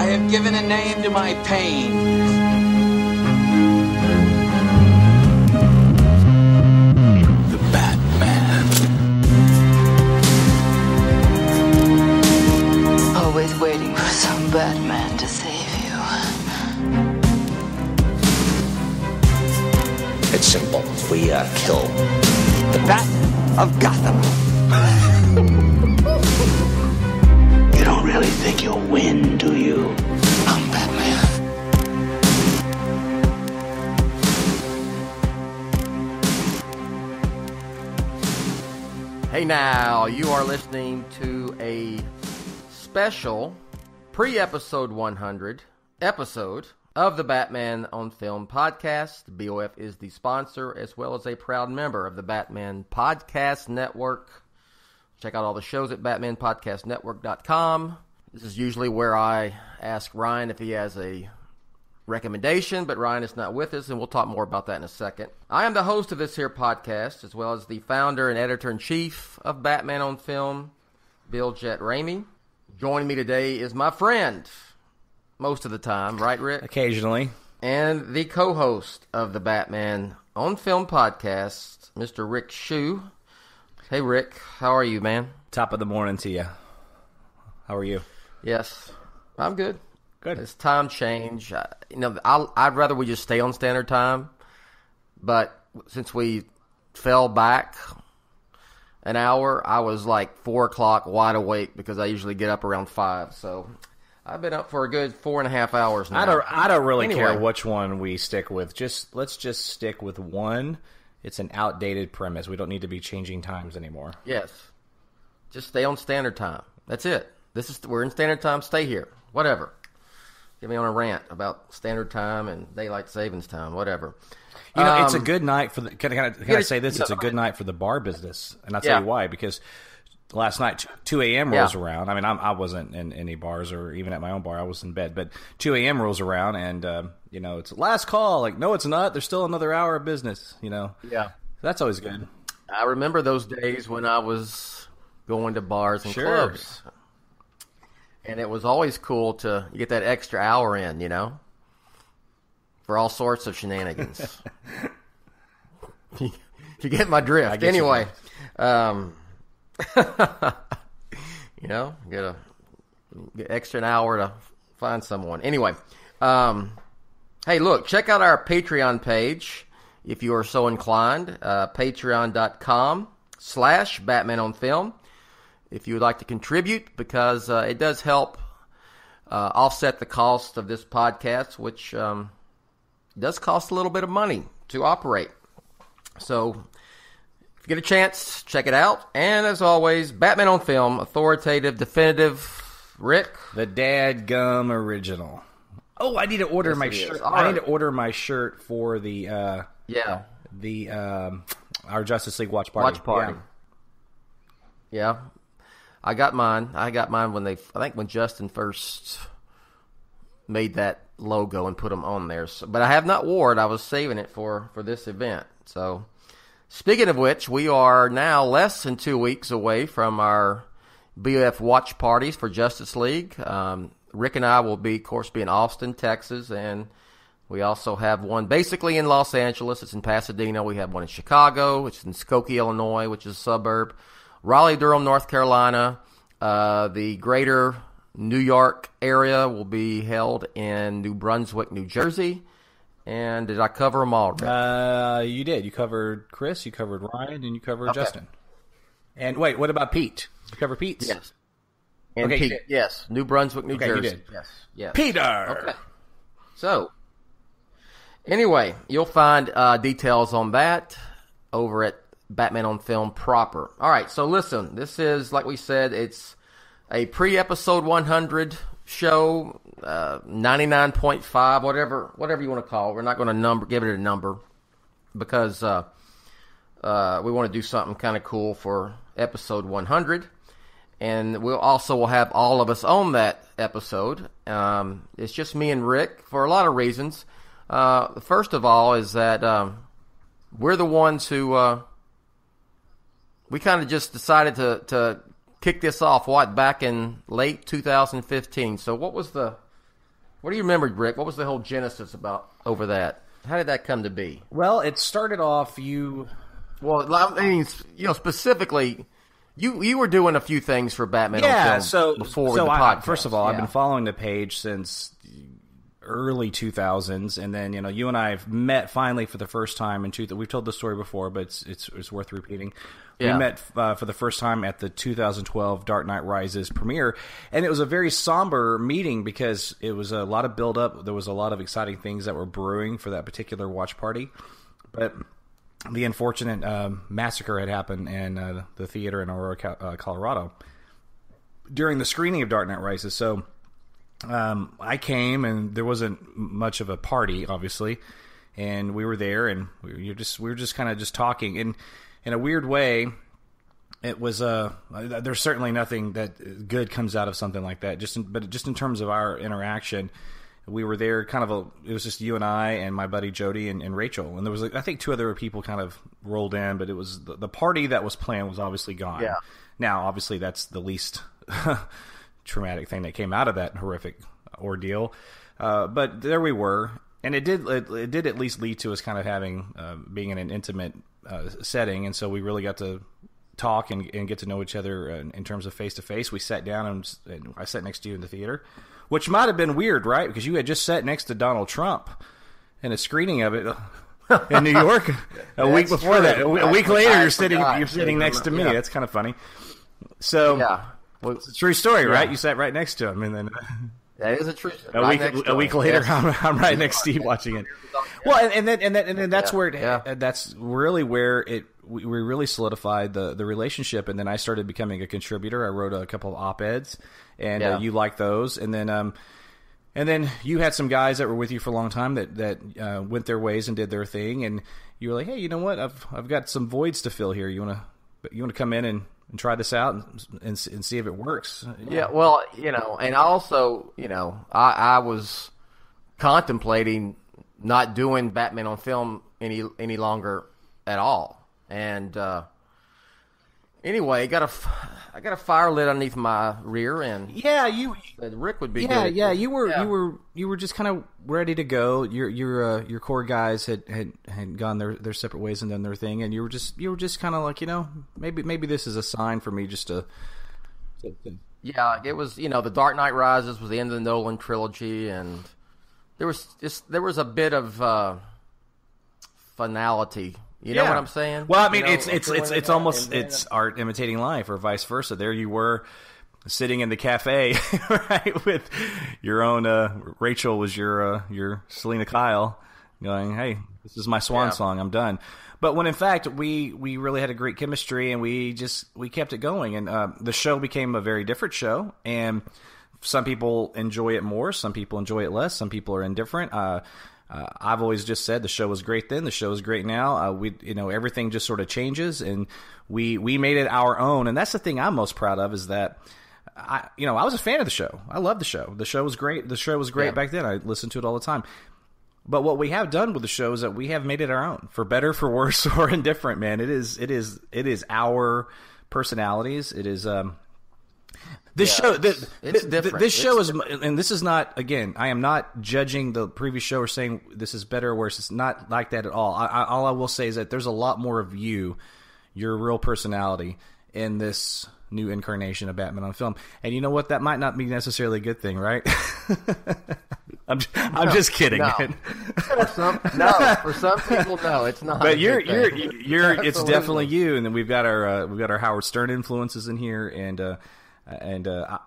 have given a name to my pain. The Batman. Always waiting for some Batman to save you. It's simple. We kill the Bat of Gotham. You don't really think you'll win, do you? I'm Batman. Hey now, you are listening to a special pre-episode 100 episode of the Batman on Film podcast. BOF is the sponsor as well as a proud member of the Batman Podcast Network. Check out all the shows at batmanpodcastnetwork.com. This is usually where I ask Ryan if he has a recommendation, but Ryan is not with us, and we'll talk more about that in a second. I am the host of this here podcast, as well as the founder and editor-in-chief of Batman on Film, Jett Ramey. Joining me today is my friend, most of the time, right, Rick? Occasionally. And the co-host of the Batman on Film podcast, Mr. Rick Shew. Hey, Rick, how are you, man? Top of the morning to you. How are you? Yes, I'm good. Good. It's time change. I'd rather we just stay on standard time, but since we fell back an hour, I was like 4 o'clock wide awake because I usually get up around 5, so I've been up for a good 4.5 hours now. I don't really care which one we stick with. Let's just stick with one. It's an outdated premise. We don't need to be changing times anymore. Yes. Just stay on standard time. That's it. We're in standard time. Stay here. Whatever. Get me on a rant about standard time and daylight savings time. Whatever. You know, it's a good night for the. Can I say this? It's a good night for the bar business, and I'll tell you why. Because last night, 2 a.m. rolls around. I mean, I wasn't in any bars or even at my own bar. I was in bed. But 2 a.m. rolls around, and it's last call. Like, no, it's not. There's still another hour of business. Yeah, that's always good. I remember those days when I was going to bars and clubs, and it was always cool to get that extra hour in. For all sorts of shenanigans. You get my drift. Anyway, get extra an hour to find someone. Anyway, hey, look, check out our Patreon page if you are so inclined. Patreon.com/Batman on Film. If you would like to contribute, because it does help offset the cost of this podcast, which does cost a little bit of money to operate. So if you get a chance, check it out. And as always, Batman on Film, authoritative, definitive. Rick, the dadgum original. Oh, I need to order my shirt. I need to order my shirt for the our Justice League watch party. Yeah. I got mine when Justin first made that logo and put them on there. But I have not worn it. I was saving it for this event. So, speaking of which, we are now less than 2 weeks away from our BOF watch parties for Justice League. Rick and I will be in Austin, Texas, and we also have one basically in Los Angeles. It's in Pasadena. We have one in Chicago, which is in Skokie, Illinois, which is a suburb. Raleigh-Durham, North Carolina. The greater New York area will be held in New Brunswick, New Jersey. And did I cover them all? You did. You covered Chris, you covered Ryan, and you covered Justin. And wait, what about Pete? Did you cover Pete? Yes. And Pete, yes. New Brunswick, New Jersey. You did. Yes. Peter! Okay. So, anyway, you'll find details on that over at Batman on Film proper. All right, so listen, this is, like we said, it's a pre-episode 100 show, 99.5, whatever you want to call it. We're not going to give it a number because we want to do something kind of cool for episode 100. And will have all of us on that episode. It's just me and Rick for a lot of reasons. First of all is that we're the ones who we kind of just decided to kick this off back in late 2015. So what was the What do you remember, Rick? What was the whole genesis about over that? How did that come to be? Well, it started off Well, I mean, specifically, you were doing a few things for Batman on Film before the podcast. First of all, I've been following the page since early 2000s, and then you and I have met finally for the first time in we've told the story before, but it's worth repeating. We met for the first time at the 2012 Dark Knight Rises premiere, and it was a very somber meeting because it was a lot of build-up. There was a lot of exciting things that were brewing for that particular watch party, but the unfortunate massacre had happened in the theater in Aurora, Colorado during the screening of Dark Knight Rises. So I came, and there wasn't much of a party, obviously, and we were there, and we were just kind of just talking, and in a weird way, it was there's certainly nothing that good comes out of something like that. But just in terms of our interaction, we were there it was just you and I and my buddy Jody and Rachel, and there was I think 2 other people kind of rolled in, but it was the party that was planned was obviously gone. Yeah. Now, obviously, that's the least traumatic thing that came out of that horrific ordeal, but there we were, and it did at least lead to us kind of having being in an intimate setting, and so we really got to talk and get to know each other in terms of face to face. We sat down and I sat next to you in the theater, which might have been weird, right? Because you had just sat next to Donald Trump in a screening of it in New York a week before that. A week later, you're sitting next to me. Yeah. That's kind of funny. So it's a true story, right? You sat right next to him, and then that is a true story. A week later, I'm right next to you watching it. Well, and then that's where that's really where we really solidified the relationship, and then I started becoming a contributor. I wrote a couple of op-eds, and you liked those, and then you had some guys that were with you for a long time that went their ways and did their thing, and you were like, hey, you know what? I've got some voids to fill here. You want to come in and try this out and see if it works? Yeah, well, and also, I was contemplating not doing Batman on Film any longer at all. And anyway, I got a fire lit underneath my rear, and Rick would be good. Yeah, you were just kind of ready to go. Your core guys had gone their separate ways and done their thing, and you were just kind of like, maybe this is a sign for me just to. Yeah, it was. The Dark Knight Rises was the end of the Nolan trilogy, and there was a bit of finality. You know what I'm saying? Well, I mean, it's almost it's art imitating life, or vice versa. There you were, sitting in the cafe, right, with your own. Rachel was your Selena Kyle, going, "Hey, this is my swan song. I'm done." But when in fact we really had a great chemistry, and we kept it going, and the show became a very different show, and some people enjoy it more, some people enjoy it less, some people are indifferent. I've always just said the show was great then, the show is great now. Everything just sort of changes, and we made it our own, and that's the thing I'm most proud of, is that I was a fan of the show. I love the show. The show was great. The show was great back then. I listened to it all the time. But what we have done with the show is that we have made it our own, for better, for worse, or indifferent. Man, it is our personalities. It is. This show is, and this is not, again, I am not judging the previous show or saying this is better or worse. It's not like that at all. All I will say is that there's a lot more of you, your real personality, in this new incarnation of Batman on Film. And you know what? That might not be necessarily a good thing, right? I'm just kidding. No. Man. For some people, no, it's not. But it's definitely you. And then we've got our Howard Stern influences in here, and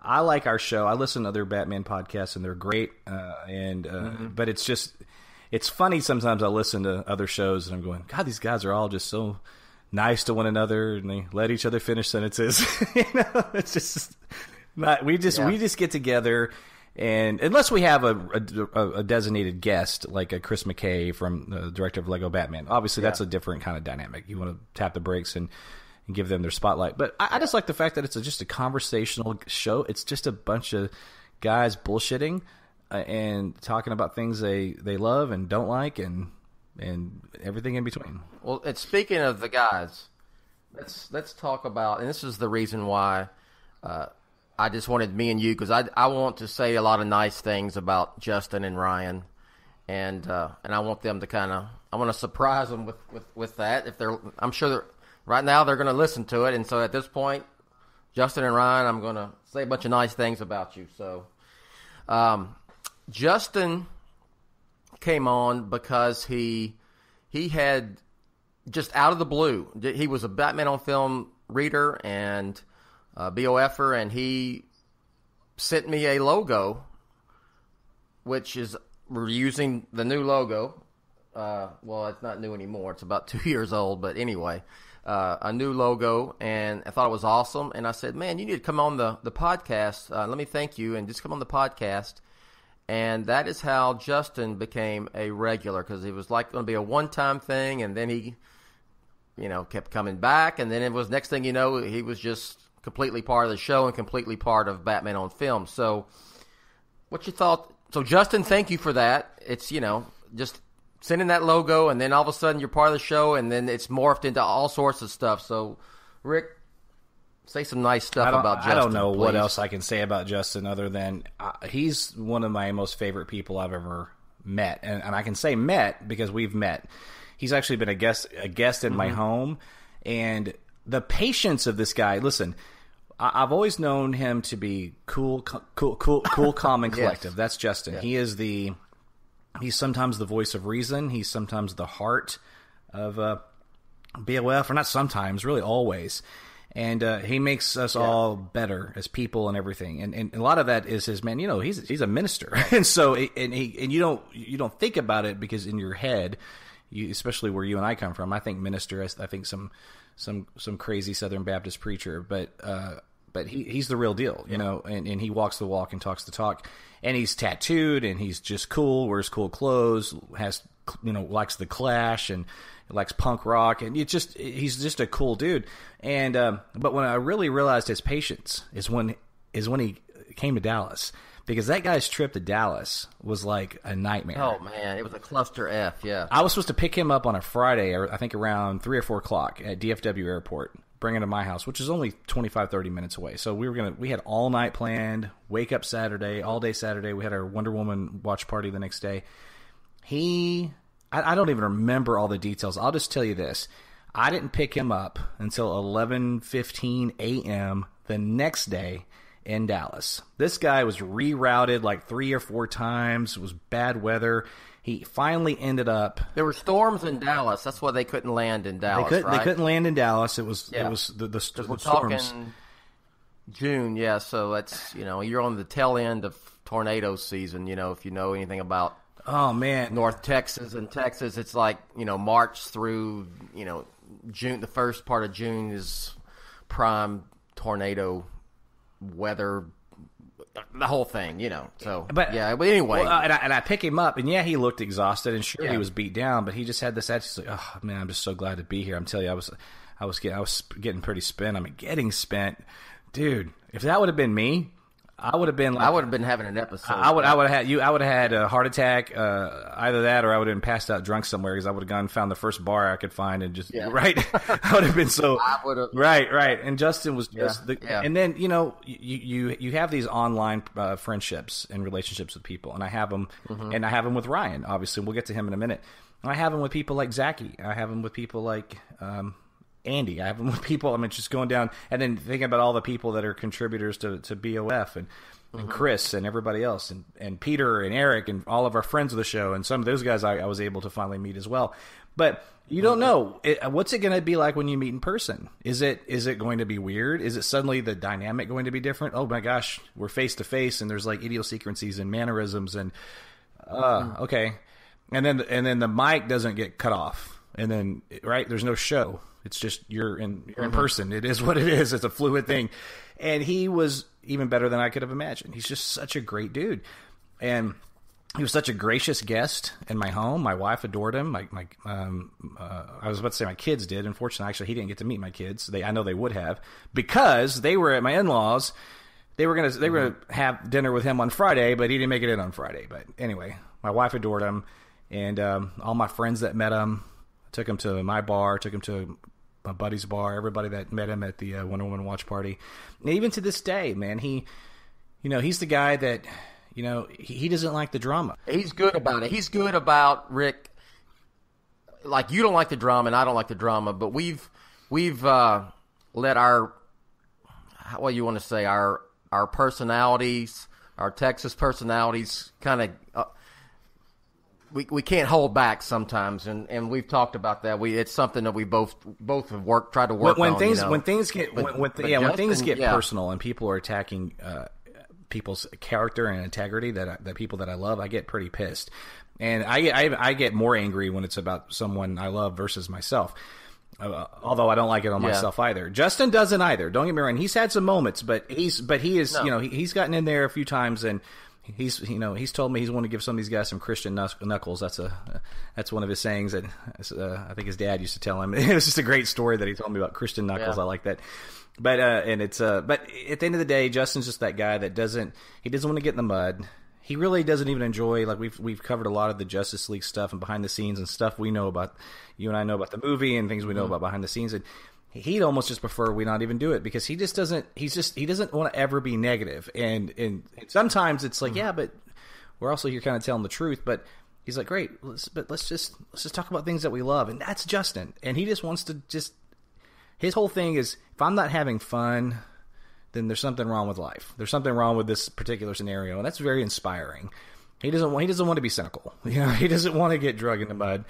I like our show. I listen to other Batman podcasts, and they're great. But it's funny sometimes I listen to other shows, and I'm going, God, these guys are all just so nice to one another, and they let each other finish sentences. It's just not. We just get together, and unless we have a designated guest like a Chris McKay from the director of Lego Batman, obviously that's a different kind of dynamic. You want to tap the brakes and give them their spotlight. But I just like the fact that it's just a conversational show. It's just a bunch of guys bullshitting and talking about things they love and don't like, and everything in between. Well, speaking of the guys, let's talk about, and this is the reason why I just wanted me and you, because I want to say a lot of nice things about Justin and Ryan, and I want them to I want to surprise them with that. I'm sure that right now they're going to listen to it, and so at this point, Justin and Ryan, I'm going to say a bunch of nice things about you. So, Justin came on because he had, just out of the blue, he was a Batman on Film reader and BOFer, and he sent me a logo, which is, we're using the new logo. Well, it's not new anymore. It's about 2 years old, but anyway, a new logo, and I thought it was awesome. And I said, man, you need to come on the podcast. Let me thank you, and just come on the podcast. And that is how Justin became a regular, because it was like going to be a one-time thing, and then he, kept coming back, and then it was, next thing you know, he was just completely part of the show and completely part of Batman on Film. So, what you thought? So, Justin, thank you for that. It's, just sending that logo, and then all of a sudden you're part of the show, and then it's morphed into all sorts of stuff. So, Rick, say some nice stuff about Justin. I don't know please. What else I can say about Justin other than he's one of my most favorite people I've ever met, and I can say met because we've met. He's actually been a guest in my home, and the patience of this guy. Listen, I've always known him to be cool, calm, and collective. Yes. That's Justin. Yes. He's sometimes the voice of reason. He's sometimes the heart of BOF, or not sometimes, really always. And he makes us all better as people and everything. And a lot of that is his, man. He's a minister, and so you don't think about it, because in your head, especially where you and I come from, I think minister. I think some crazy Southern Baptist preacher, but he's the real deal, and he walks the walk and talks the talk, and he's tattooed, and he's just cool, wears cool clothes, has, likes the Clash, and likes punk rock, and he's just a cool dude. And but when I really realized his patience is when he came to Dallas, because that guy's trip to Dallas was like a nightmare. Oh man, it was a cluster F. Yeah, I was supposed to pick him up on a Friday, or I think around 3 or 4 o'clock at DFW Airport, bring him to my house, which is only 25-30 minutes away. So we had all night planned, wake up Saturday, all day Saturday. We had our Wonder Woman watch party the next day. I don't even remember all the details. I'll just tell you this. I didn't pick him up until 11:15 a.m. the next day in Dallas. This guy was rerouted like 3 or 4 times. It was bad weather. He finally ended up. There were storms in Dallas. That's why they couldn't land in Dallas. They couldn't land in Dallas. It was the storms. Talking June, yeah. So that's you're on the tail end of tornado season. If you know anything about. Oh man, North Texas and Texas, it's like March through June. The first part of June is prime tornado weather. The whole thing, So, but anyway, and I pick him up, and he looked exhausted, and sure he was beat down, but he just had this attitude like, oh man, I'm just so glad to be here. I'm telling you, I was getting pretty spent. Getting spent, dude. If that would have been me, I would have been having an episode. I would have had a heart attack, either that, or I would have been passed out drunk somewhere, because I would have gone and found the first bar I could find and just right. I would have been so right. And Justin was just and then you have these online friendships and relationships with people, and I have them, and I have them with Ryan. Obviously, we'll get to him in a minute. And I have them with people like Zachy. I have them with people like. Andy, I have them with people. Just going down and then thinking about all the people that are contributors to BOF and Chris and everybody else and Peter and Eric and all of our friends of the show, and some of those guys I was able to finally meet as well. But you don't know what's it going to be like when you meet in person. Is it going to be weird? Is it suddenly the dynamic going to be different? Oh my gosh, we're face to face, and there's like idiosyncrasies and mannerisms and okay, and then the mic doesn't get cut off, and then there's no show. It's just you're in person. It is what it is. It's a fluid thing. And he was even better than I could have imagined. He's just such a great dude. And he was such a gracious guest in my home. My wife adored him. I was about to say my kids did. Unfortunately, actually, he didn't get to meet my kids. I know they would have, because they were at my in-laws. They were gonna have dinner with him on Friday, but he didn't make it in on Friday. But anyway, my wife adored him, and all my friends that met him. Took him to my bar, took him to my buddy's bar, everybody that met him at the Wonder Woman watch party. And even to this day, man, he's the guy that, he doesn't like the drama. He's good about it. He's good about, Rick, like, you don't like the drama and I don't like the drama, but we've let our, what do you want to say, our personalities, our Texas personalities kind of, we can't hold back sometimes, and we've talked about that. It's something that we both have tried to work when on. Things when things get personal and people are attacking people's character and integrity that people that I love, I get pretty pissed. And I get more angry when it's about someone I love versus myself. Although I don't like it on myself either. Justin doesn't either. Don't get me wrong. He's had some moments, but he is, he's gotten in there a few times, and he's told me he's wanted to give some of these guys some Christian knuckles. That's one of his sayings that I think his dad used to tell him. It was just a great story that he told me about Christian knuckles. Yeah. I like that. But but at the end of the day, Justin's just that guy that doesn't want to get in the mud. He really doesn't even enjoy, like, we've covered a lot of the Justice League stuff and behind the scenes and stuff we know about, you and I know about the movie and things we know about behind the scenes, and he'd almost just prefer we not even do it because he doesn't want to ever be negative. And sometimes it's like, yeah, but we're also here kind of telling the truth, but he's like, great, let's just talk about things that we love. And that's Justin. And he just wants to his whole thing is, if I'm not having fun, then there's something wrong with life. There's something wrong with this particular scenario, and that's very inspiring. He doesn't want to be cynical. He doesn't want to get dragged in the mud.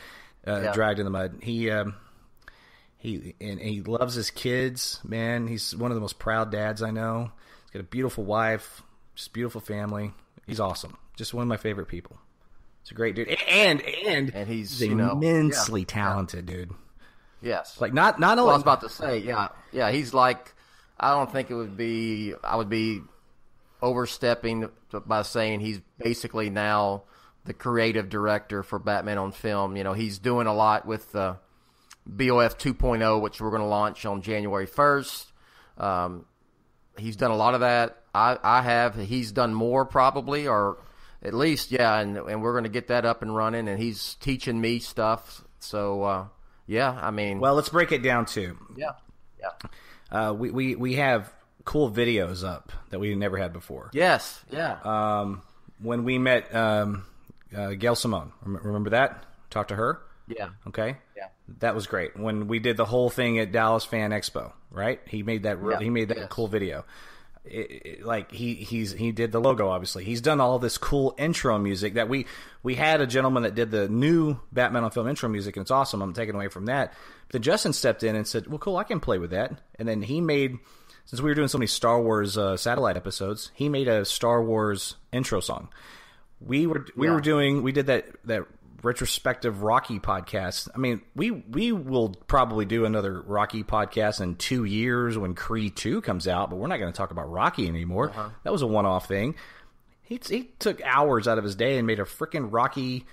He loves his kids, man. He's one of the most proud dads I know. He's got a beautiful wife, just beautiful family. He's awesome. Just one of my favorite people. He's a great dude, and he's immensely talented, dude. Yes, like not only. Well, I was about to say, yeah. He's like. I don't think I would be overstepping by saying he's basically now the creative director for Batman on film. He's doing a lot with BOF 2.0, which we're going to launch on January 1st. He's done a lot of that. I have. He's done more probably, or at least, yeah, and we're going to get that up and running, and he's teaching me stuff. So, yeah, I mean. Well, let's break it down too. Yeah. We have cool videos up that we never had before. Yes, yeah. When we met Gail Simone, remember that? Talked to her? Yeah. Okay. Yeah. That was great. When we did the whole thing at Dallas Fan Expo, right? He made that. He made that cool video. He did the logo. Obviously, he's done all this cool intro music that we had a gentleman that did the new Batman on film intro music, and it's awesome. I'm taking away from that. But then Justin stepped in and said, "Well, cool, I can play with that." And then he made, since we were doing so many Star Wars satellite episodes, he made a Star Wars intro song. We did that retrospective Rocky podcast. I mean, we will probably do another Rocky podcast in 2 years when Creed 2 comes out, but we're not going to talk about Rocky anymore. That was a one-off thing. He took hours out of his day and made a freaking Rocky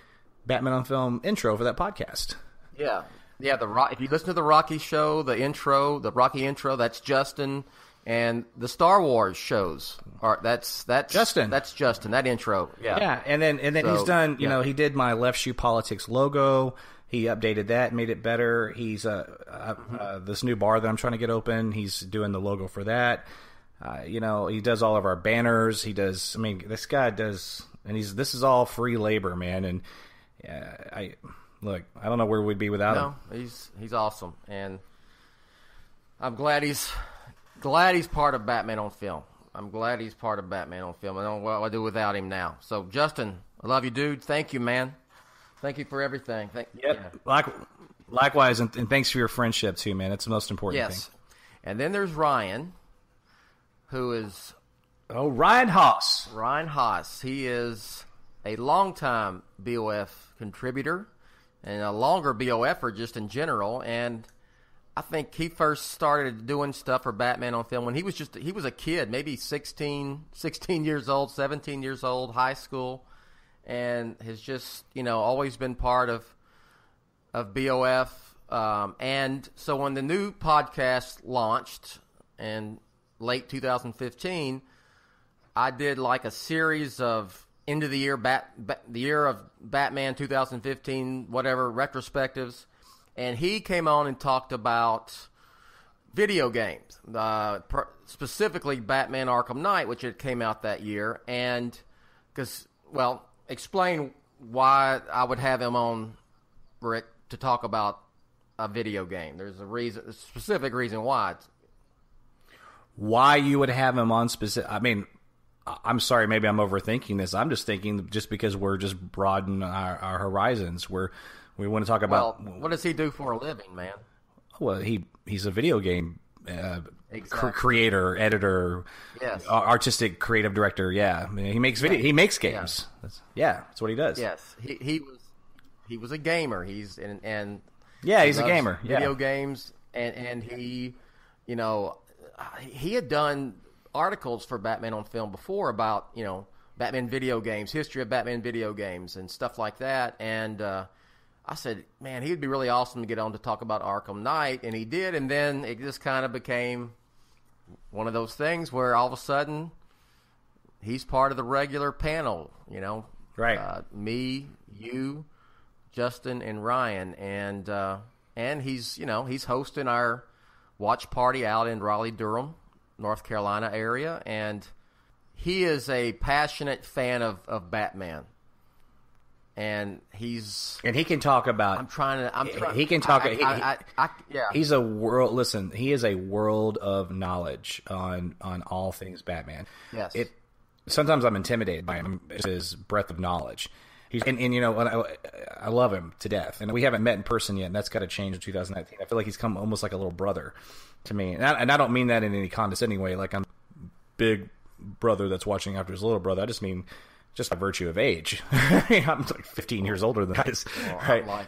Batman on film intro for that podcast. Yeah. Yeah, if you listen to the Rocky show, the Rocky intro, that's Justin, and the Star Wars shows that's Justin. That's Justin. That intro, yeah. Yeah, and then so, he's done. He did my Left Shoe Politics logo. He updated that, made it better. He's this new bar that I'm trying to get open. He's doing the logo for that. He does all of our banners. He does. I mean, this guy does, and this is all free labor, man. And Look, I don't know where we'd be without him. He's awesome, and I'm glad he's part of Batman on film. I'm glad he's part of Batman on film. I don't know what I'd do without him now. So, Justin, I love you, dude. Thank you, man. Thank you for everything. Likewise, and thanks for your friendship too, man. It's the most important thing. Yes. And then there's Ryan, who is Ryan Haas. Ryan Haas. He is a longtime BOF contributor and a longer BOFer just in general. And I think he first started doing stuff for Batman on film when he was a kid, maybe 16 years old, 17 years old, high school, and has just, always been part of BOF. And so when the new podcast launched in late 2015, I did like a series of end of the year, the year of Batman 2015, whatever, retrospectives. and he came on and talked about video games, specifically Batman Arkham Knight, which it came out that year. And explain why I would have him on, Rick, to talk about a video game. There's a specific reason why. Why you would have him on specific? I mean, I'm sorry, maybe I'm overthinking this. I'm just thinking just because we're just broadening our horizons. We want to talk about. Well, what does he do for a living, man? Well, he's a video game creator, editor, yes, artistic creative director. Yeah, I mean, he makes video. He makes games. Yeah. That's what he does. Yes, he was a gamer. He's a gamer. Video games, and he, he had done articles for Batman on Film before about Batman video games, history of Batman video games, and stuff like that. And I said, man, he'd be really awesome to get on to talk about Arkham Knight, and he did. And then it just kind of became one of those things where all of a sudden he's part of the regular panel, right? Me, you, Justin, and Ryan, and he's hosting our watch party out in Raleigh-Durham, North Carolina area, and he is a passionate fan of Batman. And he can talk about. He can talk. He's a world. Listen, he is a world of knowledge on all things Batman. Yes. Sometimes I'm intimidated by him. His breadth of knowledge. I love him to death, and we haven't met in person yet, and that's got to change in 2019. I feel like he's come almost like a little brother to me, and I don't mean that in any condescending way. Like I'm big brother that's watching after his little brother. I just mean. Just by virtue of age. I'm like 15 years older than that. Right? I'd like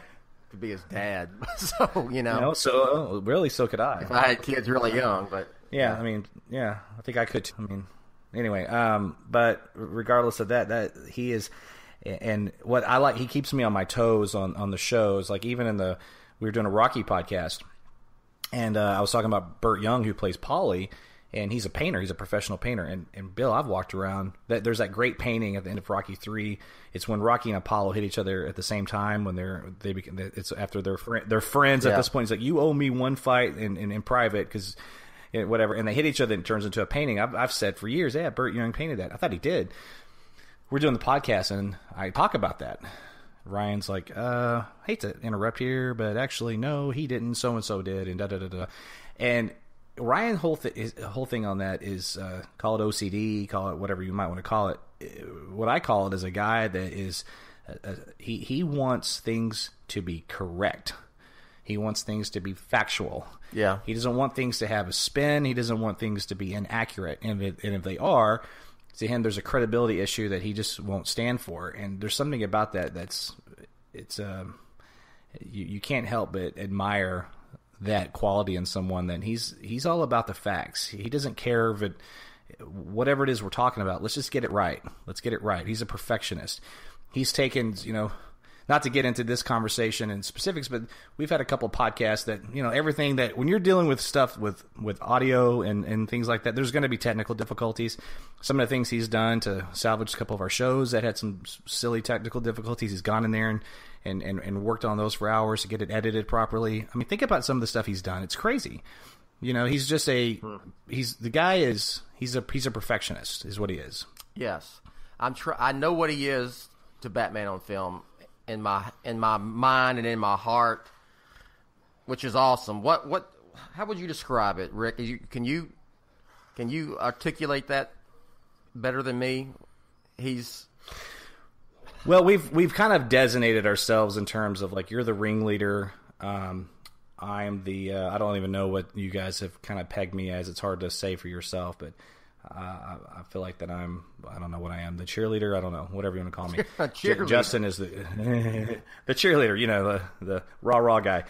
to be his dad. So, so really, so could I. If I had kids really young, but... Yeah, I mean, yeah, I think I could. I mean, anyway, but regardless of that he is... And what I like, he keeps me on my toes on the shows. Like even we were doing a Rocky podcast, and I was talking about Burt Young, who plays Paulie, and he's a painter. He's a professional painter. And Bill, I've walked around. There's that great painting at the end of Rocky 3. It's when Rocky and Apollo hit each other at the same time. When it's after they're friends at this point. It's like, you owe me one fight in private because whatever. And they hit each other and it turns into a painting. I've said for years, yeah, Burt Young painted that. I thought he did. We're doing the podcast and I talk about that. Ryan's like, hate to interrupt here, but actually, no, he didn't. So and so did, and da da da da. And Ryan's whole thing on that is call it OCD, call it whatever you might want to call it. What I call it is a guy that is he wants things to be correct. He wants things to be factual. Yeah. He doesn't want things to have a spin. He doesn't want things to be inaccurate. And if they are, to him, there's a credibility issue that he just won't stand for. And there's something about that you can't help but admire that quality in someone. That he's all about the facts. He doesn't care if whatever it is we're talking about, let's just get it right. Let's get it right. He's a perfectionist. He's taken, not to get into this conversation in specifics, but we've had a couple podcasts that, everything that when you're dealing with stuff with audio and things like that, there's going to be technical difficulties. Some of the things he's done to salvage a couple of our shows that had some silly technical difficulties, he's gone in there and worked on those for hours to get it edited properly. I mean, think about some of the stuff he's done. It's crazy. He's just he's a perfectionist is what he is. Yes. I know what he is to Batman on Film. In my mind and in my heart, which is awesome. How would you describe it, Rick? Can you articulate that better than me? Well, we've kind of designated ourselves in terms of like, you're the ringleader. I'm the I don't even know what you guys have kind of pegged me as. It's hard to say for yourself, but I feel like that I don't know what I am, the cheerleader, I don't know, whatever you want to call me. Justin is the cheerleader, the rah guy.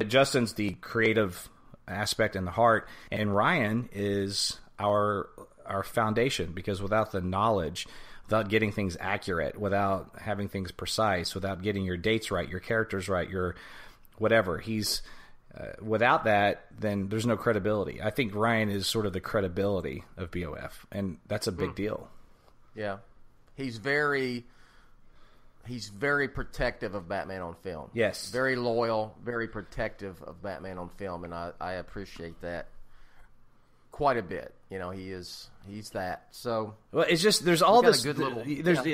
Justin's the creative aspect and the heart, and Ryan is our foundation, because without the knowledge, without getting things accurate, without having things precise, without getting your dates right, your characters right, your whatever, without that, then there's no credibility. I think Ryan is sort of the credibility of BOF, and that's a big deal. Yeah. He's very he's very protective of Batman on film. Yes. Very loyal, very protective of Batman on film, and I appreciate that quite a bit. He's that. So well, it's just there's all this good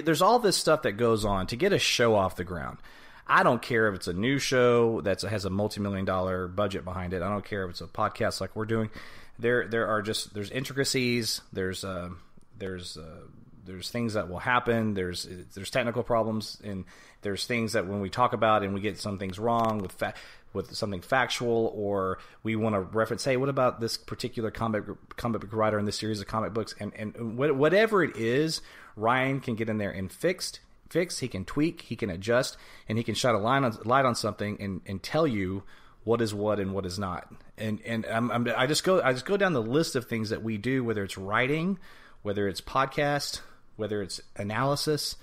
there's all this stuff that goes on to get a show off the ground. I don't care if it's a new show that has a multi-million-dollar budget behind it. I don't care if it's a podcast like we're doing. There's intricacies. There's things that will happen. There's technical problems, and there's things that when we talk about and we get some things wrong with something factual, or we want to reference, hey, what about this particular comic book writer in this series of comic books, and whatever it is, Ryan can get in there and fix. He can tweak, he can adjust, and he can shine a light on something and tell you what is what and what is not. And I just go down the list of things that we do, whether it's writing, whether it's podcast, whether it's analysis,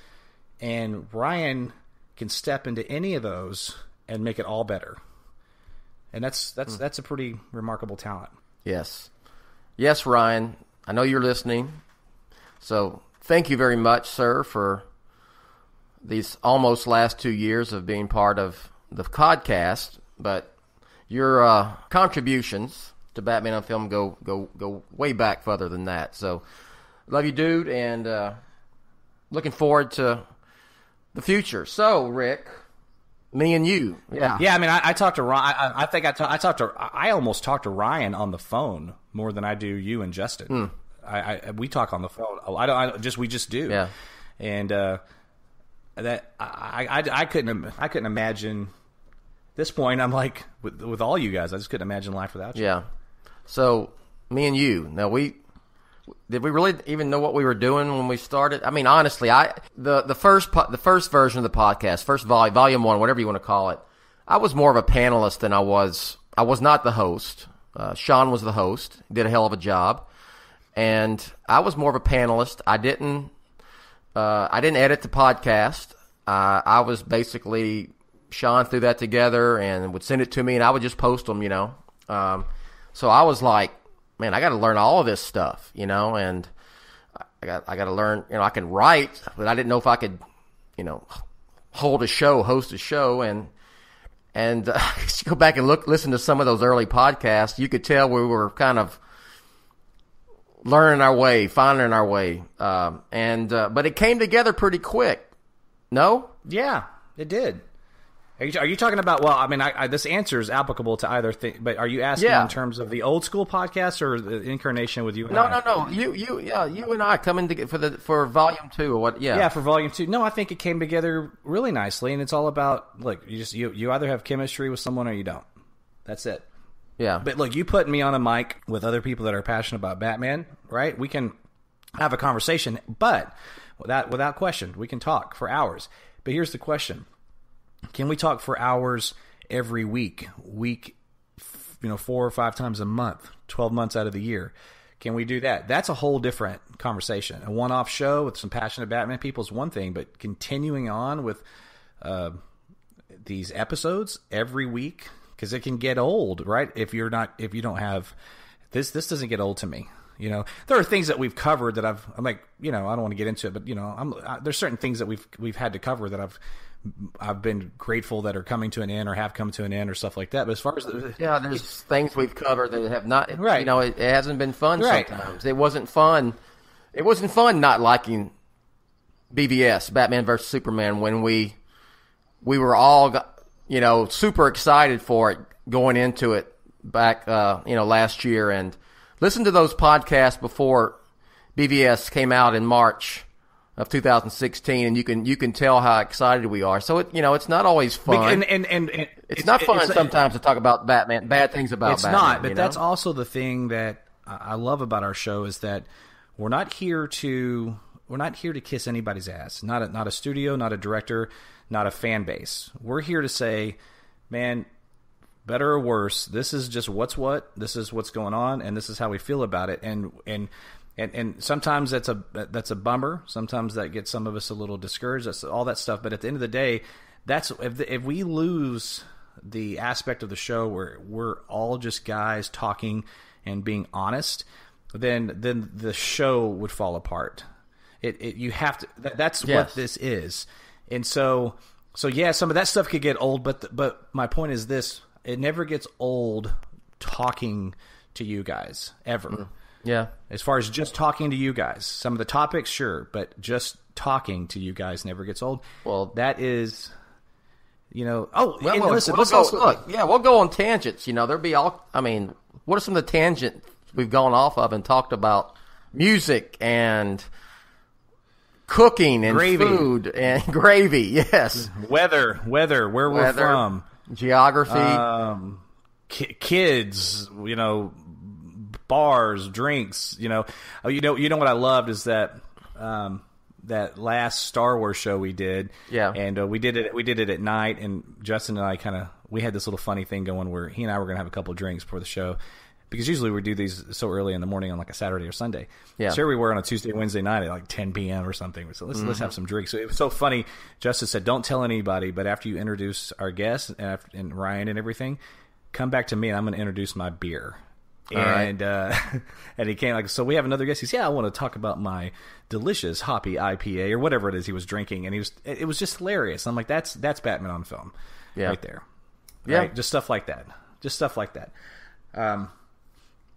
and Ryan can step into any of those and make it all better. And that's a pretty remarkable talent. Yes, Ryan. I know you're listening, so thank you very much, sir, for these almost last 2 years of being part of the podcast. But your contributions to Batman on Film go way back further than that. So love you, dude, and looking forward to the future. So, Rick, me and you, yeah. I mean, I talked to Ryan. I think I almost talked to Ryan on the phone more than I do you and Justin. We talk on the phone. We just do. Yeah, and that I couldn't imagine. This point, I'm like with all you guys, I just couldn't imagine life without you. Yeah. So, me and you. Now did we really even know what we were doing when we started? I mean, honestly, the first version of the podcast, first volume 1, whatever you want to call it, I was more of a panelist than I was not the host. Sean was the host, did a hell of a job, and I was more of a panelist. I didn't edit the podcast. I was basically, Sean threw that together and would send it to me, and I would just post them. So I was like, man, I got to learn all of this stuff, and I got to learn. I can write, but I didn't know if I could, host a show, and you go back and listen to some of those early podcasts. You could tell we were kind of learning our way, finding our way, but it came together pretty quick. No? Yeah, it did. Are you talking about? Well, I mean, this answer is applicable to either thing. But are you asking in terms of the old school podcast or the incarnation with you? And I? No. You and I coming together for volume 2 or what? Yeah, for volume 2. No, I think it came together really nicely, and it's all about you either have chemistry with someone or you don't. That's it. Yeah. But look, you put me on a mic with other people that are passionate about Batman, right? We can have a conversation, but without question, we can talk for hours. But here's the question. Can we talk for hours every week, 4 or 5 times a month, 12 months out of the year? Can we do that? That's a whole different conversation. A one-off show with some passionate Batman people is one thing, but continuing on with these episodes every week, because it can get old, right? If you don't have this doesn't get old to me. There are things that we've covered that I'm like, I don't want to get into it, but there's certain things that we've had to cover that I've been grateful that are coming to an end or have come to an end or stuff like that. But as far as there's things we've covered that have not, right? It hasn't been fun right. Sometimes. It wasn't fun. It wasn't fun not liking BVS, Batman vs Superman, when we were all super excited for it going into it back last year, and listen to those podcasts before BVS came out in March of 2016, and you can tell how excited we are. So it's not always fun, and it's not fun sometimes to talk about Batman, bad things about Batman. It's not, but that's also the thing that I love about our show is that we're not here to kiss anybody's ass. Not a studio, not a director, not a fan base. We're here to say, man, better or worse, this is just what's what. This is what's going on, and this is how we feel about it. And sometimes that's a bummer. Sometimes that gets some of us a little discouraged. That's all that stuff. But at the end of the day, that's if we lose the aspect of the show where we're all just guys talking and being honest, then the show would fall apart. You have to. That's what this is. And so yeah, some of that stuff could get old, but my point is this: it never gets old talking to you guys ever. Yeah. As far as just talking to you guys, some of the topics, sure, but just talking to you guys never gets old. Well, that is, Oh, well, listen, we'll go on tangents. There'll be all. I mean, what are some of the tangents we've gone off of and talked about? Music and cooking and food and gravy. Yes. Weather, where we're from, geography, kids. Bars, drinks. You know what I loved is that that last Star Wars show we did. Yeah. And we did it at night, and Justin and I we had this little funny thing going where he and I were going to have a couple of drinks before the show, because usually we do these so early in the morning on like a Saturday or Sunday. Yeah. So here we were on a Tuesday, Wednesday night at like 10 p.m. or something. So let's have some drinks. So it was so funny. Justin said, "Don't tell anybody, but after you introduce our guests and Ryan and everything, come back to me and I'm going to introduce my beer." And and he came so we have another guest. He said, "Yeah, I want to talk about my delicious hoppy IPA or whatever it is he was drinking." And it was just hilarious. I'm like, that's Batman on film, right there. Yeah, right? Just stuff like that.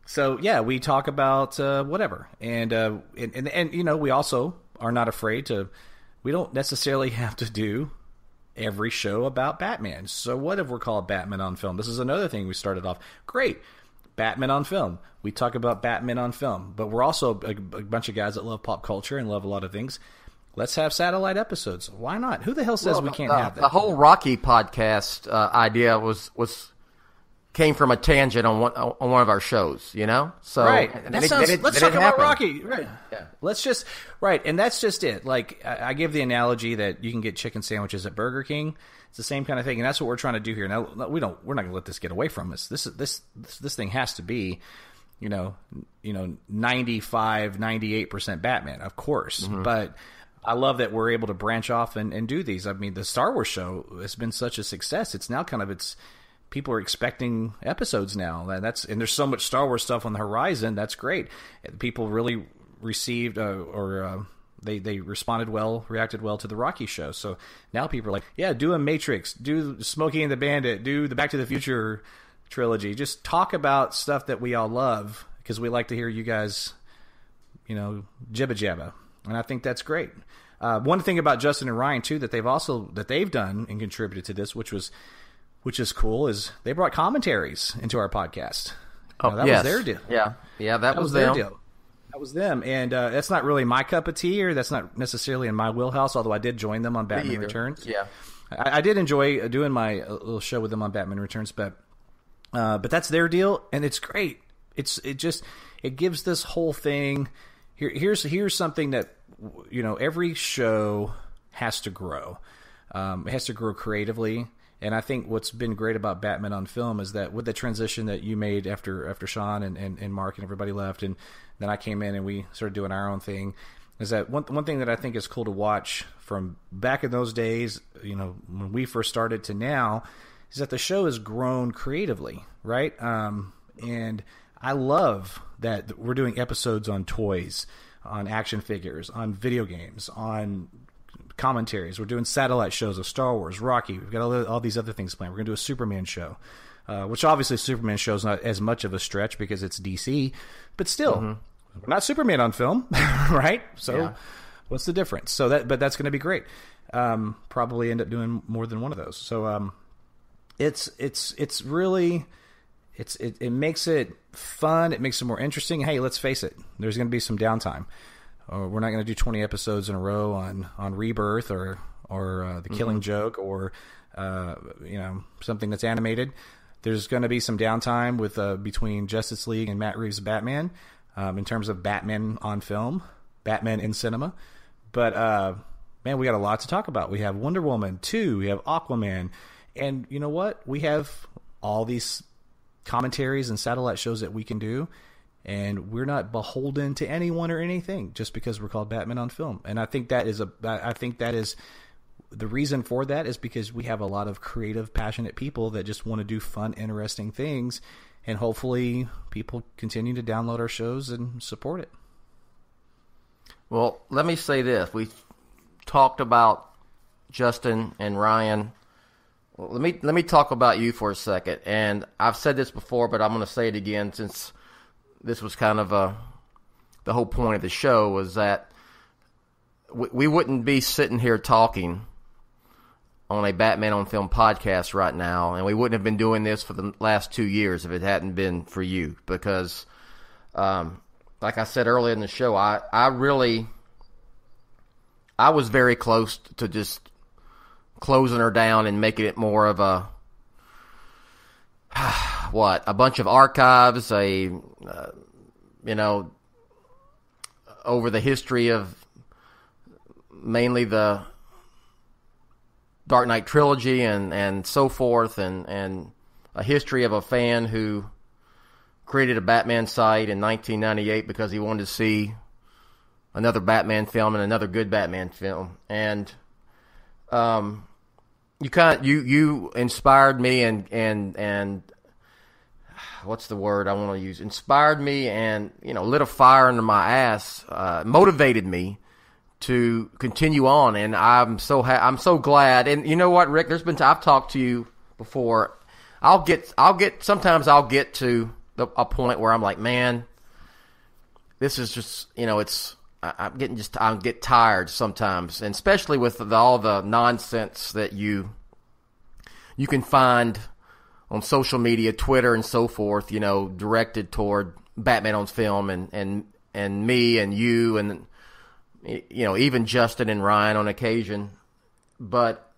So yeah, we talk about whatever, and we also are not afraid to. We don't necessarily have to do every show about Batman. So what if we're called Batman on Film? This is another thing we started off. Great. Batman on Film. We talk about Batman on film, but we're also a bunch of guys that love pop culture and love a lot of things. Let's have satellite episodes. Why not? Who the hell says we can't have that? The whole Rocky podcast idea came from a tangent on one of our shows, So right. Let's talk about Rocky. Right. Yeah. Let's just and that's just it. Like I give the analogy that you can get chicken sandwiches at Burger King. It's the same kind of thing, and that's what we're trying to do here. Now we're not going to let this get away from us. This thing has to be, 95, 98% Batman, of course. Mm-hmm. But I love that we're able to branch off and do these. I mean, the Star Wars show has been such a success. It's now people are expecting episodes now. And there's so much Star Wars stuff on the horizon. That's great. People really received they responded well, reacted well to the Rocky show. So now people are like, yeah, do a Matrix, do Smokey and the Bandit, do the Back to the Future trilogy. Just talk about stuff that we all love, because we like to hear you guys, jibba jabba. And I think that's great. One thing about Justin and Ryan too that they've done and contributed to this, which is cool, is they brought commentaries into our podcast. That was their deal. Yeah, that was their deal. That was them, and that's not really my cup of tea, or that's not necessarily in my wheelhouse, although I did join them on Batman Returns. Yeah. I did enjoy doing my little show with them on Batman Returns, but that's their deal, and it's great. It gives this whole thing. Here's something that every show has to grow. It has to grow creatively. And I think what's been great about Batman on Film is that with the transition that you made after Sean and Mark and everybody left, and then I came in and we started doing our own thing, is that one thing that I think is cool to watch from back in those days, when we first started to now, is that the show has grown creatively, right? And I love that we're doing episodes on toys, on action figures, on video games, on commentaries. We're doing satellite shows of Star Wars, Rocky. We've got all these other things planned. We're going to do a Superman show, which obviously Superman show is not as much of a stretch because it's DC, but still, we're not Superman on film, right? So what's the difference? But that's going to be great. Probably end up doing more than one of those. So it's really it makes it fun. It makes it more interesting. Hey, let's face it. There's going to be some downtime. We're not going to do 20 episodes in a row on Rebirth or The Killing Joke or something that's animated. There's going to be some downtime with between Justice League and Matt Reeves' Batman in terms of Batman on film, Batman in cinema. But man, we got a lot to talk about. We have Wonder Woman 2, we have Aquaman, and you know what? We have all these commentaries and satellite shows that we can do. And we're not beholden to anyone or anything just because we're called Batman on Film. And I think that is the reason for that is because we have a lot of creative, passionate people that just want to do fun, interesting things. And hopefully people continue to download our shows and support it. Well, let me say this. We talked about Justin and Ryan, let me talk about you for a second. And I've said this before, but I'm going to say it again, since this was kind of the whole point of the show, was that we wouldn't be sitting here talking on a Batman on Film podcast right now, and we wouldn't have been doing this for the last 2 years if it hadn't been for you. Because, like I said earlier in the show, I was very close to just closing her down and making it more of a bunch of archives, over the history of mainly the Dark Knight trilogy and so forth, and a history of a fan who created a Batman site in 1998 because he wanted to see another Batman film and another good Batman film. And you inspired me and what's the word I want to use? Inspired me and lit a fire under my ass, motivated me to continue on, and I'm so glad. And you know what, Rick? There's been I've talked to you before. Sometimes I'll get to a point where I'm like, man, this is just I get tired sometimes, and especially with all the nonsense that you can find on social media, Twitter and so forth, directed toward Batman on Film and me and you and even Justin and Ryan on occasion. But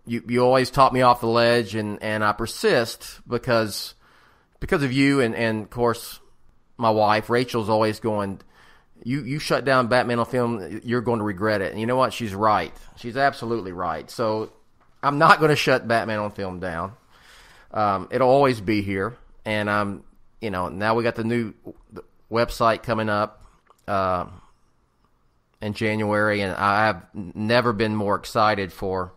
you always taught me off the ledge, and I persist because of you and of course my wife Rachel's always going, you shut down Batman on Film, you're going to regret it. And you know what? She's right. She's absolutely right. So I'm not going to shut Batman on Film down. It'll always be here. And now we got the new website coming up in January, and I have never been more excited for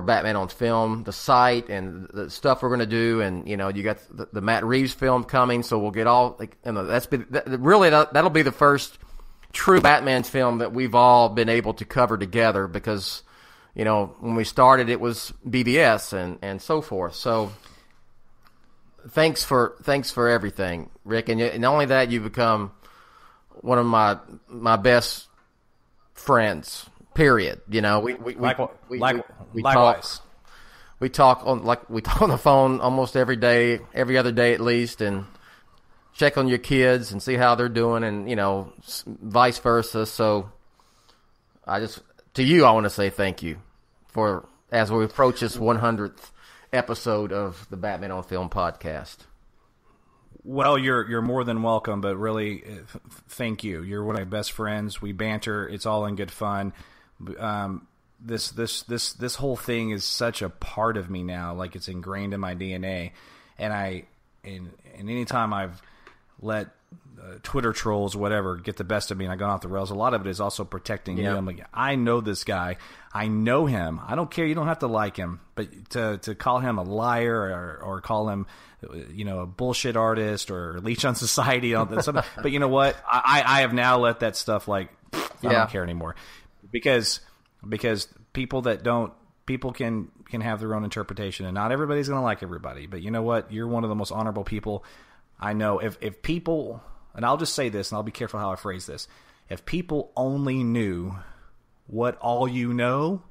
Batman on Film, the site and the stuff we're going to do. And you got the Matt Reeves film coming, so we'll get all that'll be the first true Batman film that we've all been able to cover together, because when we started it was BBS and so forth. So thanks for everything, Rick. And not only that, you've become one of my best friends. Period. Likewise. We talk on the phone almost every day, every other day at least, and check on your kids and see how they're doing, and vice versa. So I want to say thank you for as we approach this 100th episode of the Batman on Film podcast. Well, you're more than welcome, but really, thank you. You're one of my best friends. We banter. It's all in good fun. This whole thing is such a part of me now, like it's ingrained in my DNA. And anytime I've let Twitter trolls, whatever, get the best of me and I've gone off the rails, a lot of it is also protecting you. I'm like, I know this guy. I know him. I don't care. You don't have to like him, but to call him a liar or call him, a bullshit artist or leech on society. But you know what? I have now let that stuff I don't care anymore, because people can have their own interpretation, and not everybody's going to like everybody. But you know what? You're one of the most honorable people I know. If people, and I'll just say this, and I'll be careful how I phrase this, if people only knew what all you know,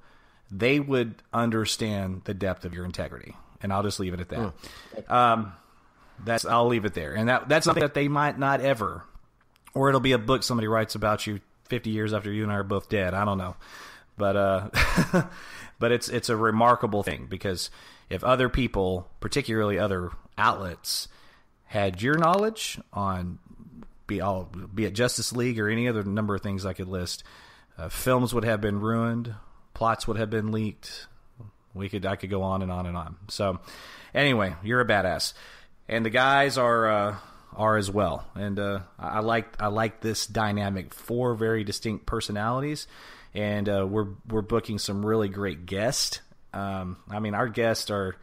they would understand the depth of your integrity. And I'll just leave it at that. I'll leave it there. And that's something that they might not ever, or it'll be a book somebody writes about you 50 years after you and I are both dead. I don't know. But but it's a remarkable thing, because if other people, particularly other outlets, had your knowledge on be it Justice League or any other number of things I could list, films would have been ruined, plots would have been leaked. I could go on and on and on. So anyway, you're a badass, and the guys are as well. And I like this dynamic. 4 very distinct personalities. And we're booking some really great guests. Our guests are,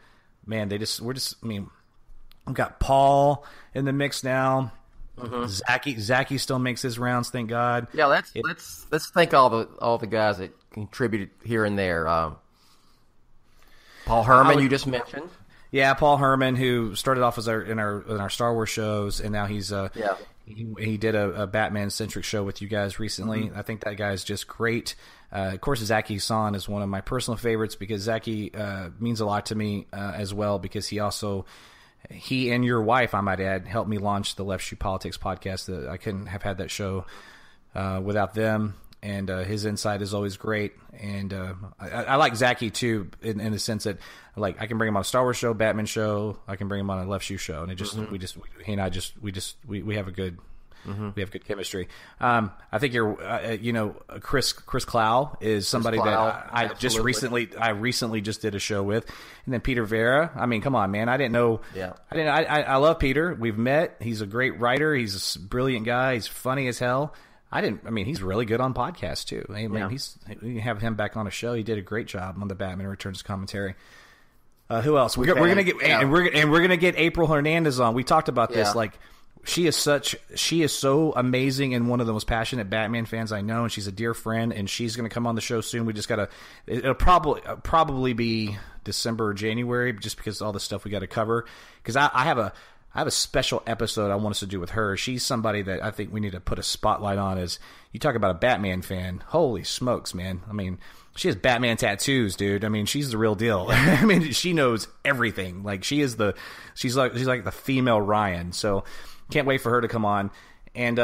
man, we've got Paul in the mix now. Zachy still makes his rounds, thank God. Yeah, let's thank all the guys that contributed here and there. Paul Herman, you just mentioned. Yeah, Paul Herman, who started off as in our Star Wars shows, and now he's he did a Batman centric show with you guys recently. Mm-hmm. I think that guy is just great. Of course, Zachy-san is one of my personal favorites because Zachy means a lot to me as well, because he and your wife, I might add, helped me launch the Left Shoe Politics podcast. I couldn't have had that show without them. And his insight is always great, and I like Zachy too in the sense that I can bring him on a Star Wars show, Batman show. I can bring him on a Left Shoe show, and he and I we have a good we have good chemistry. I think Chris Clow is somebody that I recently just did a show with, and then Peter Vera. I mean, come on, man! I didn't know. Yeah, I love Peter. We've met. He's a great writer. He's a brilliant guy. He's funny as hell. He's really good on podcasts too. We have him back on a show. He did a great job on the Batman Returns commentary. Who else? We're gonna get and we're gonna get April Hernandez on. We talked about this. She is so amazing and one of the most passionate Batman fans I know, and she's a dear friend. And she's gonna come on the show soon. We just it'll probably be December or January, just because of all the stuff we got to cover. Because I have a special episode I want us to do with her. She's somebody that I think we need to put a spotlight on. As you talk about a Batman fan, holy smokes, man! I mean, she has Batman tattoos, dude. I mean, she's the real deal. I mean, she knows everything. Like she's like the female Ryan. So can't wait for her to come on. And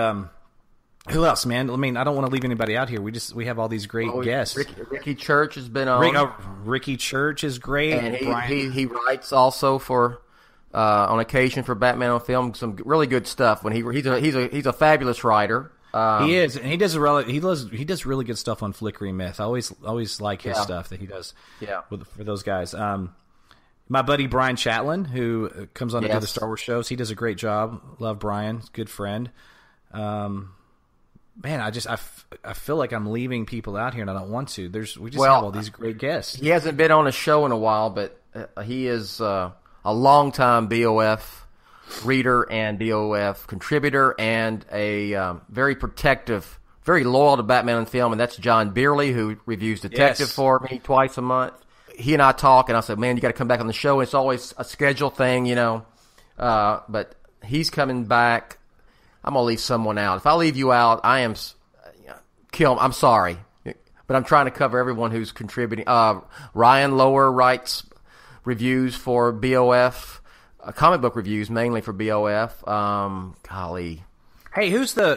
who else, man? I mean, I don't want to leave anybody out here. We have all these great guests. Ricky Church has been on. Ricky Church is great. And he writes also for. On occasion for Batman on Film, some really good stuff. When he's a fabulous writer. He is, and he does really good stuff on Flickery Myth. I always like his stuff that he does. Yeah, for those guys. My buddy Brian Chatlin, who comes on to do the Star Wars shows, he does a great job. Love Brian, good friend. Man, I feel like I'm leaving people out here, and I don't want to. We have all these great guests. He hasn't been on a show in a while, but he is. A longtime BOF reader and BOF contributor, and a very protective, very loyal to Batman on Film, and that's John Beerley, who reviews Detective for me twice a month. He and I talk, and I said, man, you got to come back on the show. It's always a schedule thing, but he's coming back. I'm going to leave someone out. If I leave you out, I am I'm sorry, but I'm trying to cover everyone who's contributing. Ryan Lower writes reviews for BOF, comic book reviews mainly for BOF. Golly, hey, who's the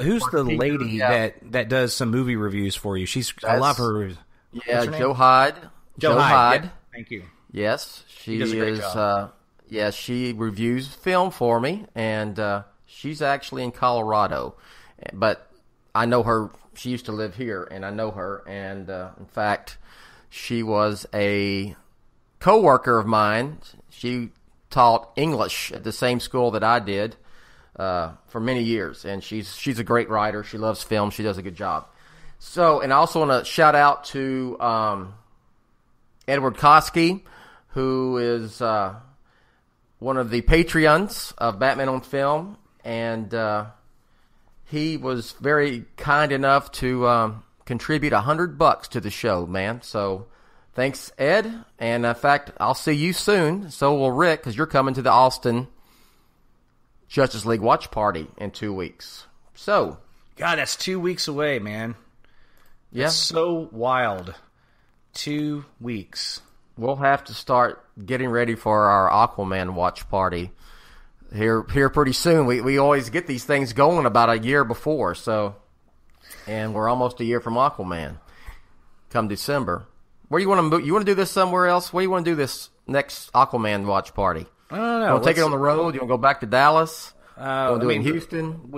lady that does some movie reviews for you? I love her reviews. Yeah, Joe Hyde. Joe Hyde. Yeah, thank you. Yes, she does a great job. She reviews film for me, and she's actually in Colorado, but I know her. She used to live here, and I know her, and in fact, she was a co-worker of mine. She taught English at the same school that I did for many years, and she's a great writer. She loves film. She does a good job. So, and I also want to shout out to Edward Koski, who is one of the Patreons of Batman on Film, and he was very kind enough to contribute $100 to the show, man. So thanks, Ed. And in fact, I'll see you soon. So will Rick, because you're coming to the Austin Justice League watch party in 2 weeks. So, God, that's 2 weeks away, man. Yeah, that's so wild. 2 weeks. We'll have to start getting ready for our Aquaman watch party here pretty soon. We always get these things going about a year before, and we're almost a year from Aquaman come December. Where do you want to move? You want to do this somewhere else? Where do you want to do this next Aquaman watch party? I don't know. You want to take it on the road? You want to go back to Dallas? You want to do it in Houston?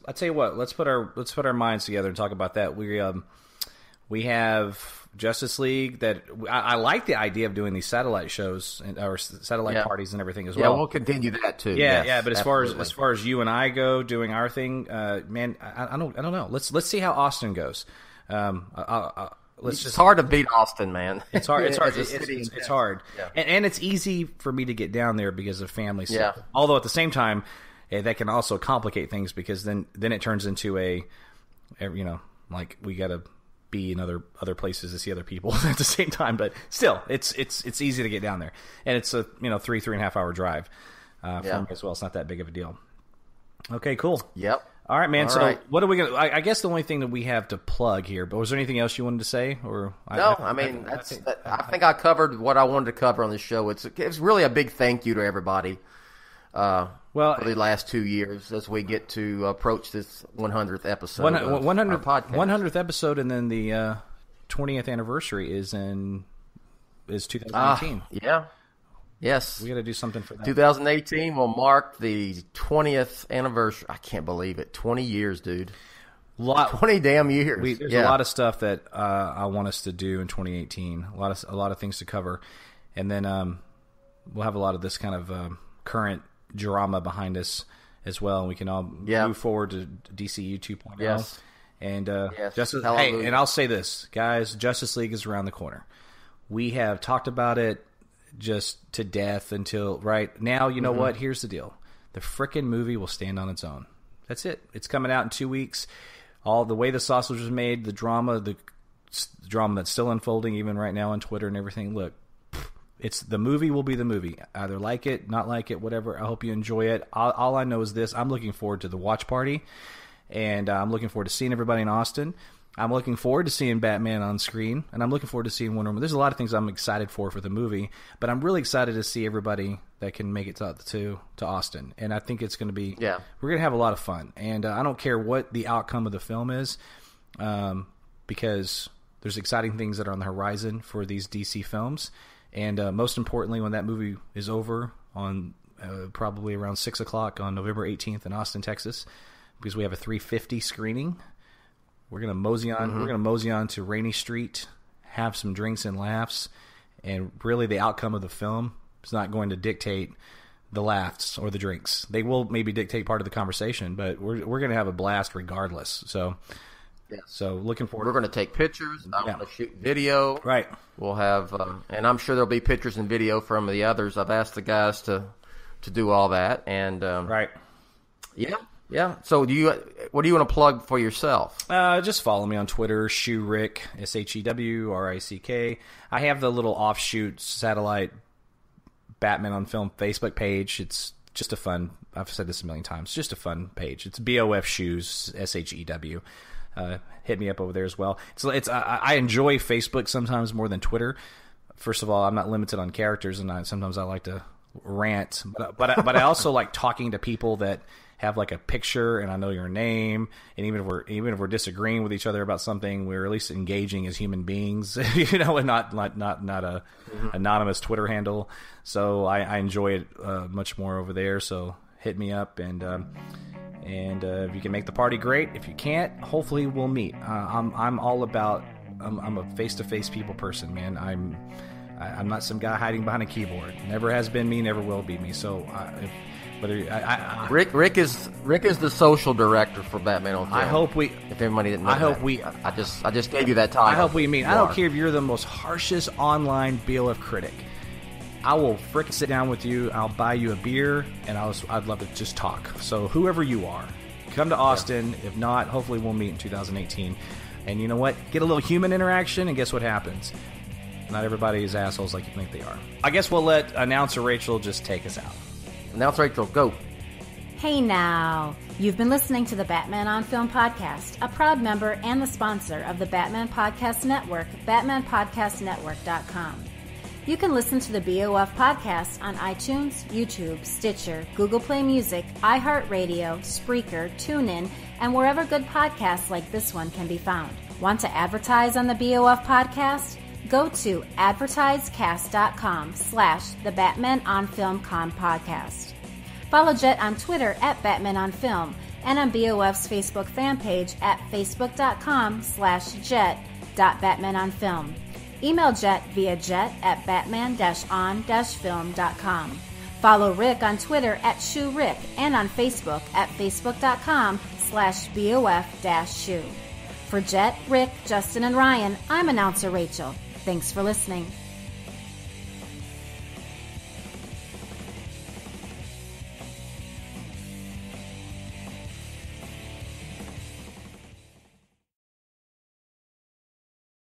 I tell you what. Let's put our minds together and talk about that. We have Justice League that I like the idea of doing these satellite shows or satellite parties and everything as well. Yeah, we'll continue that too. Yeah, yes, but as far as you and I go doing our thing, man, I don't know. Let's see how Austin goes. It's hard to beat Austin, man. It's hard. It's hard, yeah. And it's easy for me to get down there because of family stuff. Yeah. Although at the same time, that can also complicate things because then it turns into like we got to be in other places to see other people at the same time. But still, it's easy to get down there, and it's a 3.5 hour drive for me as well. It's not that big of a deal. Okay, cool. Yep. All right, man. All so right. what are we going to... I guess the only thing that we have to plug here, but was there anything else you wanted to say? Or I think I covered what I wanted to cover on the show. It's really a big thank you to everybody for the last 2 years as we get to approach this 100th episode. 100th episode, and then the 20th anniversary is 2018. Yeah. Yes. We got to do something for that. 2018 will mark the 20th anniversary. I can't believe it. 20 years, dude. 20 damn years. There's a lot of stuff that I want us to do in 2018. A lot of things to cover. And then we'll have a lot of this kind of current drama behind us as well. And we can all move forward to DCU 2.0. Yes. And and I'll say this, guys, Justice League is around the corner. We have talked about it just to death until right now. You know what? Here's the deal: the frickin' movie will stand on its own. That's it. It's coming out in 2 weeks. All the way the sausage was made, the drama that's still unfolding even right now on Twitter and everything. Look, it's the movie will be the movie. Either like it, not like it, whatever. I hope you enjoy it. All I know is this: I'm looking forward to the watch party, and I'm looking forward to seeing everybody in Austin. I'm looking forward to seeing Batman on screen, and I'm looking forward to seeing Wonder Woman. There's a lot of things I'm excited for the movie, but I'm really excited to see everybody that can make it to Austin. And I think it's going to be we're going to have a lot of fun. And I don't care what the outcome of the film is, because there's exciting things that are on the horizon for these DC films. And most importantly, when that movie is over on probably around 6 o'clock on November 18th in Austin, Texas, because we have a 3:50 screening. We're gonna mosey on. We're gonna mosey on to Rainey Street, have some drinks and laughs, and really the outcome of the film is not going to dictate the laughs or the drinks. They will maybe dictate part of the conversation, but we're gonna have a blast regardless. So, so looking forward. We're gonna take pictures. I'm gonna shoot video. Right. We'll have, and I'm sure there'll be pictures and video from the others. I've asked the guys to do all that, and right. Yeah. So what do you want to plug for yourself? Just follow me on Twitter, Shew Rick, SHEWRICK. I have the little offshoot satellite Batman on Film Facebook page. It's just a fun, I've said this a million times, just a fun page. It's BOF Shoes, SHEW. Hit me up over there as well. I enjoy Facebook sometimes more than Twitter. First of all, I'm not limited on characters, and sometimes I like to rant, but I also like talking to people that have like a picture and I know your name, and even if we're disagreeing with each other about something, we're at least engaging as human beings, and not a anonymous Twitter handle. So I enjoy it much more over there. So hit me up, and if you can make the party, great. If you can't, hopefully we'll meet. I'm all about I'm a face-to-face people person, man. I'm not some guy hiding behind a keyboard. Never has been me, never will be me. So Rick is the social director for Batman on Film. I hope we. If everybody didn't know, I just gave you that title. I hope we meet. I don't care if you're the most harshest online BOF critic. I will frickin' sit down with you. I'll buy you a beer, and I'd love to just talk. So whoever you are, come to Austin. If not, hopefully we'll meet in 2018. And you know what? Get a little human interaction, and guess what happens? Not everybody is assholes like you think they are. I guess we'll let announcer Rachel just take us out. Announcer Rachel, go. Hey now. You've been listening to the Batman on Film podcast, a proud member and the sponsor of the Batman Podcast Network, batmanpodcastnetwork.com. You can listen to the BOF podcast on iTunes, YouTube, Stitcher, Google Play Music, iHeartRadio, Spreaker, TuneIn, and wherever good podcasts like this one can be found. Want to advertise on the BOF podcast? Go to advertisecast.com/the Batman on Film Con podcast. Follow Jett on Twitter at Batman on Film and on BOF's Facebook fan page at facebook.com/Jett.BatmanOnFilm. Email Jett via Jett@batman-on-film.com. Follow Rick on Twitter at ShewRick and on Facebook at facebook.com/BOF-Shew. For Jett, Rick, Justin, and Ryan, I'm announcer Rachel. Thanks for listening.